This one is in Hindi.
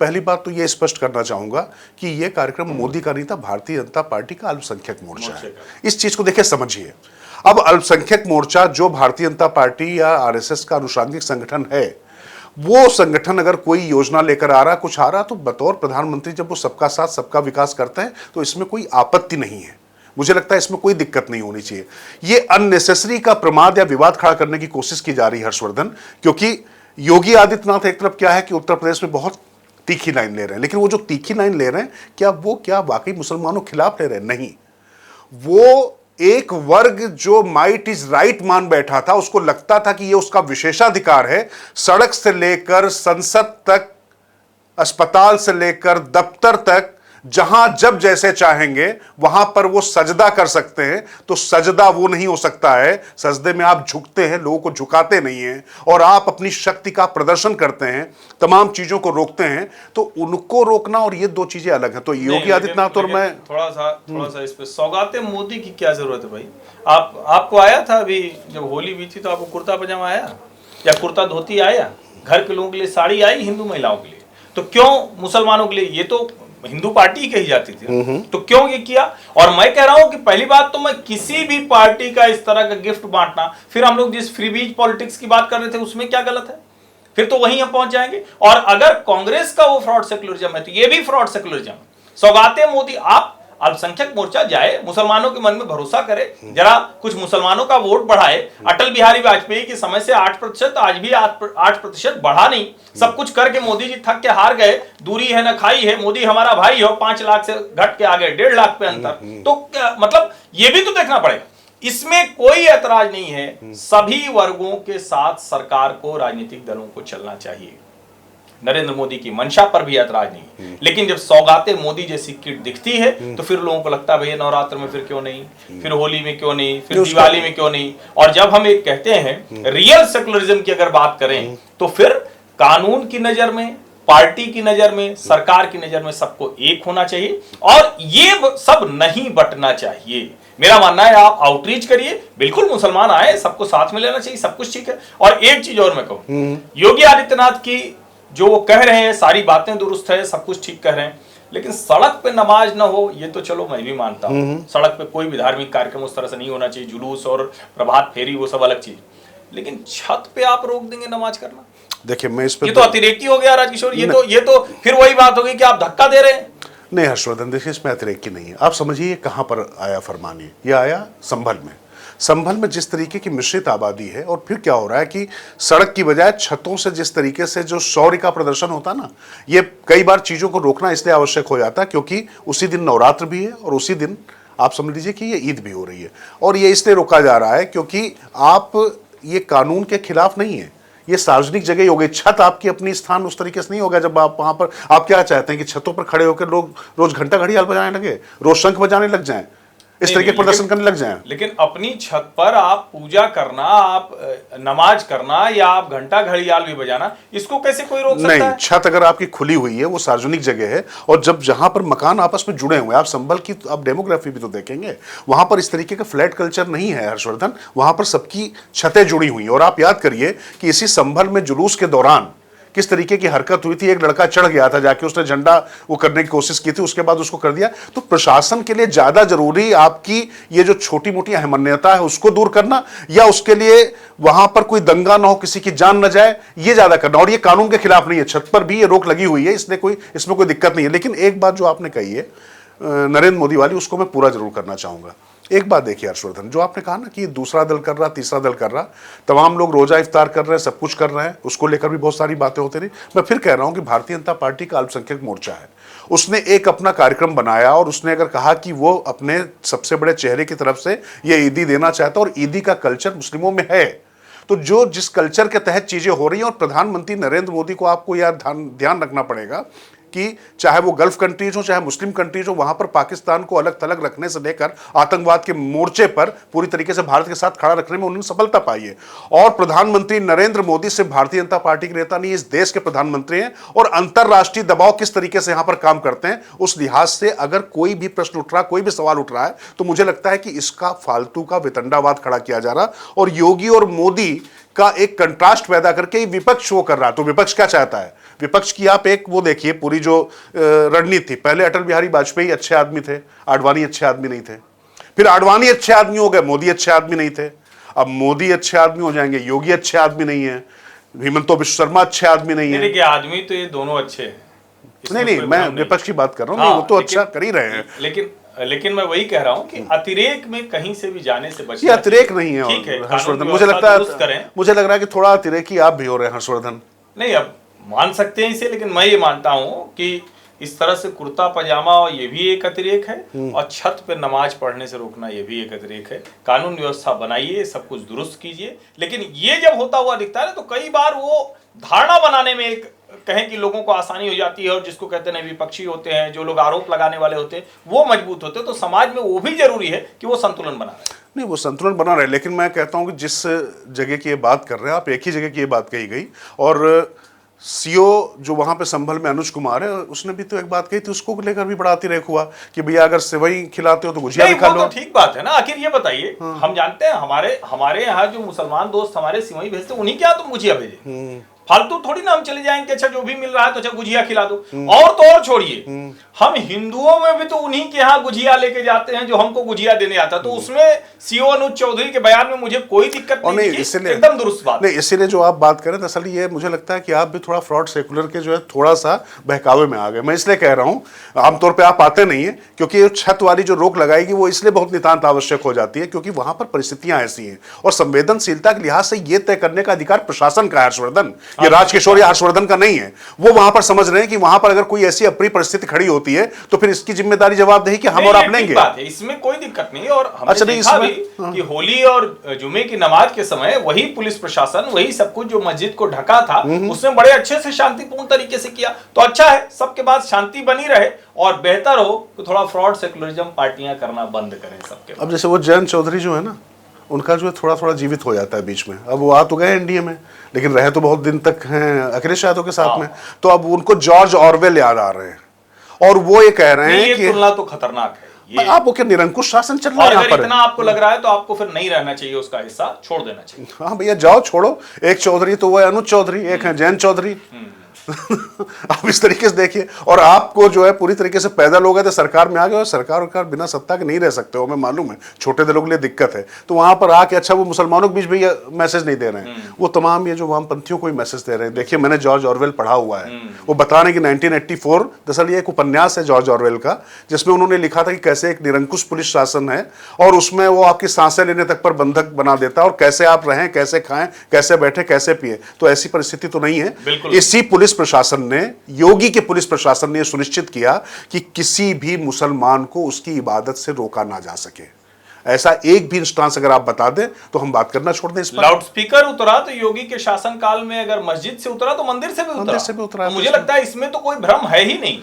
पहली बात तो ये स्पष्ट करना चाहूंगा कि ये कार्यक्रम मोदी का नहीं था, भारतीय जनता पार्टी का अल्पसंख्यक मोर्चा है। इस चीज को देखिए, समझिए। अब अल्पसंख्यक मोर्चा जो भारतीय जनता पार्टी या आरएसएस का अनुषंगिक संगठन है, वो संगठन अगर कोई योजना लेकर आ रहा, कुछ आ रहा, तो बतौर प्रधानमंत्री जब वो सबका साथ सबका विकास करते हैं तो इसमें कोई आपत्ति नहीं है। मुझे लगता है इसमें कोई दिक्कत नहीं होनी चाहिए। ये अननेसेसरी का प्रमाद या विवाद खड़ा करने की कोशिश की जा रही है हर्षवर्धन, क्योंकि योगी आदित्यनाथ एक तरफ क्या है कि उत्तर प्रदेश में बहुत तीखी लाइन ले रहे हैं, लेकिन वो जो तीखी लाइन ले रहे हैं क्या वाकई मुसलमानों के खिलाफ ले रहे हैं? नहीं। वो एक वर्ग जो माइट इज राइट मान बैठा था, उसको लगता था कि ये उसका विशेषाधिकार है, सड़क से लेकर संसद तक, अस्पताल से लेकर दफ्तर तक, जहां जब जैसे चाहेंगे वहां पर वो सजदा कर सकते हैं। तो सजदा वो नहीं हो सकता है, सजदे में आप झुकते हैं, लोगों को झुकाते नहीं हैं, और आप अपनी शक्ति का प्रदर्शन करते हैं, तमाम चीजों को रोकते हैं। तो उनको रोकना और ये दो चीजें अलग हैं। तो योगी आदित्यनाथ और मैं थोड़ा सा इस पे सौगाते मोदी की क्या जरूरत है भाई? आपको आया था अभी जब होली भी थी, तो आपको कुर्ता पजामा आया या कुर्ता धोती आया? घर के लोगों के लिए साड़ी आई, हिंदू महिलाओं के लिए। तो क्यों मुसलमानों के लिए? ये तो हिंदू पार्टी कही जाती थी, तो क्यों ये किया? और मैं कह रहा हूं कि पहली बात तो मैं किसी भी पार्टी का इस तरह का गिफ्ट बांटना, फिर हम लोग जिस फ्रीबीज पॉलिटिक्स की बात कर रहे थे उसमें क्या गलत है? फिर तो वहीं हम पहुंच जाएंगे। और अगर कांग्रेस का वो फ्रॉड सेक्युलरिज्म है तो ये भी फ्रॉड सेक्युलरिज्म है। सौगाते मोदी, आप अल्पसंख्यक मोर्चा जाए, मुसलमानों के मन में भरोसा करे, जरा कुछ मुसलमानों का वोट बढ़ाए। अटल बिहारी वाजपेयी के समय से 8%, आज भी 8% बढ़ा नहीं। सब कुछ करके मोदी जी थक के हार गए। दूरी है न खाई है, मोदी हमारा भाई हो, 5 लाख से घट के आ गए 1.5 लाख पे अंतर। तो मतलब ये भी तो देखना पड़ेगा। इसमें कोई ऐतराज नहीं है। सभी वर्गों के साथ सरकार को, राजनीतिक दलों को चलना चाहिए। नरेंद्र मोदी की मंशा पर भी ऐतराज नहीं। लेकिन जब सौगाते मोदी जैसी किट दिखती है तो फिर लोगों को लगता है भैया नवरात्र में फिर क्यों नहीं, फिर होली में क्यों नहीं, फिर दिवाली में क्यों नहीं। और जब हम एक कहते हैं रियल सेकुलरिज्म की अगर बात करें, तो फिर कानून की नजर में, पार्टी की नजर में, सरकार की नजर में सबको एक होना चाहिए, और ये सब नहीं बंटना चाहिए। मेरा मानना है आप आउटरीच करिए, बिल्कुल मुसलमान आए, सबको साथ में लेना चाहिए, सब कुछ ठीक है। और एक चीज और मैं कहूं, योगी आदित्यनाथ की जो वो कह रहे हैं सारी बातें दुरुस्त है, सब कुछ ठीक कह रहे हैं, लेकिन सड़क पे नमाज ना हो ये तो चलो मैं भी मानता हूं। सड़क पे कोई भी धार्मिक कार्यक्रम उस तरह से नहीं होना चाहिए, जुलूस और प्रभात फेरी वो सब अलग चीज, लेकिन छत पे आप रोक देंगे नमाज करना? देखिए, मैं इस पे ये तो अतिरेकी हो गया राजकिशोर। ये तो फिर वही बात होगी कि आप धक्का दे रहे हैं। नहीं हर्षवर्धन, देखिए इसमें अतिरेकी नहीं है। आप समझिए कहां पर आया फरमान, ये आया संभल में। संभल में जिस तरीके की मिश्रित आबादी है, और फिर क्या हो रहा है कि सड़क की बजाय छतों से जिस तरीके से जो शौर्य का प्रदर्शन होता ना, ये कई बार चीज़ों को रोकना इसलिए आवश्यक हो जाता है क्योंकि उसी दिन नवरात्र भी है और उसी दिन आप समझ लीजिए कि ये ईद भी हो रही है। और ये इसलिए रोका जा रहा है क्योंकि आप ये कानून के खिलाफ नहीं है, ये सार्वजनिक जगह ही हो गई। छत आपकी अपनी स्थान उस तरीके से नहीं होगा। जब आप वहां पर, आप क्या चाहते हैं कि छतों पर खड़े होकर लोग रोज घंटा घड़ियाल बजाने लगे, रोज शंख बजाने लग जाएं, इस तरीके प्रदर्शन करने लग जाएं? लेकिन अपनी छत पर आप पूजा करना, आप नमाज करना, या आप घंटा घड़ियाल भी बजाना, इसको कैसे कोई रोक सकता है? नहीं, छत अगर आपकी खुली हुई है, वो सार्वजनिक जगह है, और जब जहां पर मकान आपस में जुड़े हुए हैं, आप संभल की आप डेमोग्राफी भी तो देखेंगे, वहां पर इस तरीके का फ्लैट कल्चर नहीं है हर्षवर्धन। वहां पर सबकी छतें जुड़ी हुई हैं। और आप याद करिए कि इसी संभल में जुलूस के दौरान किस तरीके की हरकत हुई थी। एक लड़का चढ़ गया था, जाके उसने झंडा वो करने की कोशिश की थी, उसके बाद उसको कर दिया। तो प्रशासन के लिए ज्यादा जरूरी आपकी ये जो छोटी मोटी अहमन्यता है उसको दूर करना, या उसके लिए वहां पर कोई दंगा ना हो, किसी की जान न जाए, ये ज्यादा करना। और ये कानून के खिलाफ नहीं है, छत पर भी ये रोक लगी हुई है, इसलिए इसमें कोई दिक्कत नहीं है। लेकिन एक बात जो आपने कही है नरेंद्र मोदी वाली, उसको मैं पूरा जरूर करना चाहूंगा। एक बात देखिए हर्षवर्धन, जो आपने कहा ना कि दूसरा दल कर रहा, तीसरा दल कर रहा, तमाम लोग रोजा इफ्तार कर रहे हैं, सब कुछ कर रहे हैं, उसको लेकर भी बहुत सारी बातें होती रही। मैं फिर कह रहा हूं कि भारतीय जनता पार्टी का अल्पसंख्यक मोर्चा है, उसने एक अपना कार्यक्रम बनाया, और उसने अगर कहा कि वो अपने सबसे बड़े चेहरे की तरफ से ये ईदी देना चाहता, और ईदी का कल्चर मुस्लिमों में है, तो जो जिस कल्चर के तहत चीजें हो रही हैं, और प्रधानमंत्री नरेंद्र मोदी को आपको यार ध्यान रखना पड़ेगा कि चाहे वो गल्फ कंट्रीज हो, चाहे मुस्लिम कंट्रीज हो, वहां पर पाकिस्तान को अलग थलग रखने से लेकर आतंकवाद के मोर्चे पर पूरी तरीके से भारत के साथ खड़ा रखने में उन्होंने सफलता पाई है। और प्रधानमंत्री नरेंद्र मोदी सिर्फ भारतीय जनता पार्टी के नेता नहीं, इस देश के प्रधानमंत्री हैं, और अंतरराष्ट्रीय दबाव किस तरीके से यहां पर काम करते हैं, उस लिहाज से अगर कोई भी प्रश्न उठ रहा, कोई भी सवाल उठ रहा है, तो मुझे लगता है कि इसका फालतू का वितंडावाद खड़ा किया जा रहा। और योगी और मोदी का एक कंट्रास्ट पैदा करके विपक्ष वो कर रहा है। तो विपक्ष क्या चाहता है? विपक्ष की आप एक वो देखिए पूरी जो रणनीति थी। पहले अटल बिहारी वाजपेयी अच्छे आदमी थे, आडवाणी अच्छे आदमी नहीं थे। फिर आडवाणी अच्छे आदमी हो गए, मोदी अच्छे आदमी नहीं थे। अब मोदी अच्छे आदमी हो जाएंगे, योगी अच्छे आदमी नहीं है, हेमंत विश्व शर्मा अच्छे आदमी नहीं है। देखिए आदमी तो ये दोनों अच्छे हैं, नहीं, मैं विपक्ष की बात कर रहा हूँ। वो तो अच्छा कर ही रहे हैं, लेकिन मैं वही कह रहा हूँ कि अतिरेक में कहीं से भी जाने से बचना। ये अतिरेक नहीं है। ठीक है, हर्षवर्धन, मुझे लग रहा है कि थोड़ा अतिरेकी आप भी हो रहे हैं हर्षवर्धन। नहीं, अब मान सकते हैं इसे, लेकिन मैं ये मानता हूँ कि इस तरह से कुर्ता पजामा ये भी एक अतिरेक है, और छत पे नमाज पढ़ने से रोकना ये भी एक अतिरेक है। कानून व्यवस्था बनाइए, सब कुछ दुरुस्त कीजिए, लेकिन ये जब होता हुआ दिखता है ना, तो कई बार वो धारणा बनाने में एक कहें कि लोगों को आसानी हो जाती है, और जिसको कहते हैं विपक्षी होते हैं, जो लोग आरोप लगाने वाले होते हैं, वो मजबूत होते हैं। तो समाज में वो भी जरूरी है कि वो संतुलन बना रहे। नहीं, वो संतुलन बना रहे, लेकिन मैं कहता हूं कि जिस जगह की ये बात कर रहे हैं आप, एक ही जगह की ये बात कही गई। और सीओ जो वहां पे संभल में अनुज कुमार है, उसने भी तो एक बात कही थी, उसको लेकर भी बड़ा अतिरेक हुआ कि भैया अगर सेवई खिलाते हो तो गुजिया भी खा लो। तो ठीक बात है ना। आखिर ये बताइए, हम जानते हैं हमारे यहाँ जो मुसलमान दोस्त हमारे सिवई भेजते, उन्हीं के यहाँ तुम गुजिया भेजे। फालतू थोड़ी ना हम चले जाएंगे, अच्छा जो भी मिल रहा है तो अच्छा गुजिया खिला दो। और तो और छोड़िए, हम हिंदुओं में भी तो उन्हीं के यहाँ गुजिया लेके जाते हैं जो हमको गुजिया देने आता। तो उसमें सीओ अनुज चौधरी के बयान में मुझे कोई दिक्कत नहीं, एकदम दुरुस्त बात। नहीं, इसीलिए जो आप बात करें दरअसल ये मुझे लगता है कि आप भी थोड़ा फ्रॉड सेकुलर के जो है थोड़ा सा बहकावे में आ गए। मैं इसलिए कह रहा हूँ, आमतौर पर आप आते नहीं है, क्योंकि छत वाली जो रोक लगाएगी वो इसलिए बहुत नितांत आवश्यक हो जाती है, क्योंकि वहां पर परिस्थितियां ऐसी हैं और संवेदनशीलता के लिहाज से ये तय करने का अधिकार प्रशासन का है हर्षवर्धन, ये राजकिशोर या हर्षवर्धन का नहीं है। वो वहां पर समझ रहे हैं कि वहां पर अगर कोई ऐसी अप्रिय परिस्थिति खड़ी होती है तो फिर इसकी जिम्मेदारी जवाबदेही कि हम और आप लेंगे। बात है, इसमें कोई दिक्कत नहीं है। और हमने देखा भी कि होली और जुमे की नमाज के समय वही पुलिस प्रशासन, वही सब कुछ जो मस्जिद को ढका था, उसने बड़े अच्छे से शांतिपूर्ण तरीके से किया। तो अच्छा है, सबके बाद शांति बनी रहे, और बेहतर हो कि थोड़ा फ्रॉड सेकुलरिज्म पार्टियां करना बंद करें सबके। अब जैसे वो जयंत चौधरी जो है ना, उनका जो है थोड़ा थोड़ा जीवित हो जाता है बीच में। अब वो आ तो गए एनडीए में, लेकिन रहे तो बहुत दिन तक हैं अखिलेश यादव के साथ में। तो अब उनको जॉर्ज ऑरवेल याद आ रहे हैं, और वो ये कह रहे हैं कि तुलना तो खतरनाक है। आप वो क्या निरंकुश शासन चल रहा है यहाँ पर? इतना आपको लग रहा है तो आपको फिर नहीं रहना चाहिए, उसका हिस्सा छोड़ देना चाहिए। हाँ भैया, जाओ छोड़ो। एक चौधरी तो वो है अनुज चौधरी, एक है जयंत चौधरी। आप इस तरीके से देखिए, और आपको जो है पूरी तरीके से पैदल हो गए थे, सरकार में आ गए, और सरकार बिना सत्ता के नहीं रह सकते हो, हमें मालूम है, छोटे दलों के लिए दिक्कत है। तो वहां पर आके अच्छा वो मुसलमानों के बीच भी मैसेज नहीं दे रहे हैं, वो तमाम ये जो वामपंथियों को ही मैसेज दे रहे हैं। देखिए, मैंने जॉर्ज ऑरवेल पढ़ा हुआ है, वो बता रहे हैं कि 1984 दरअसल ये एक उपन्यास है जॉर्ज ऑरवेल का, जिसमें उन्होंने लिखा था कि कैसे एक निरंकुश पुलिस शासन है, और उसमें वो आपकी सांसें लेने तक पर बंधक बना देता है, और कैसे आप रहें, कैसे खाएं, कैसे बैठे, कैसे पिए। तो ऐसी परिस्थिति तो नहीं है। इसी पुलिस प्रशासन ने, योगी के पुलिस प्रशासन ने सुनिश्चित किया कि किसी भी मुसलमान को उसकी इबादत से रोका ना जा सके। ऐसा एक भी इंस्टांस अगर आप बता दें तो हम बात करना छोड़ दें इस पर। लाउड स्पीकर उतरा तो योगी के शासन काल में, अगर मस्जिद से उतरा तो मंदिर से भी उतरा। तो मुझे लगता है इसमें तो कोई भ्रम है ही नहीं।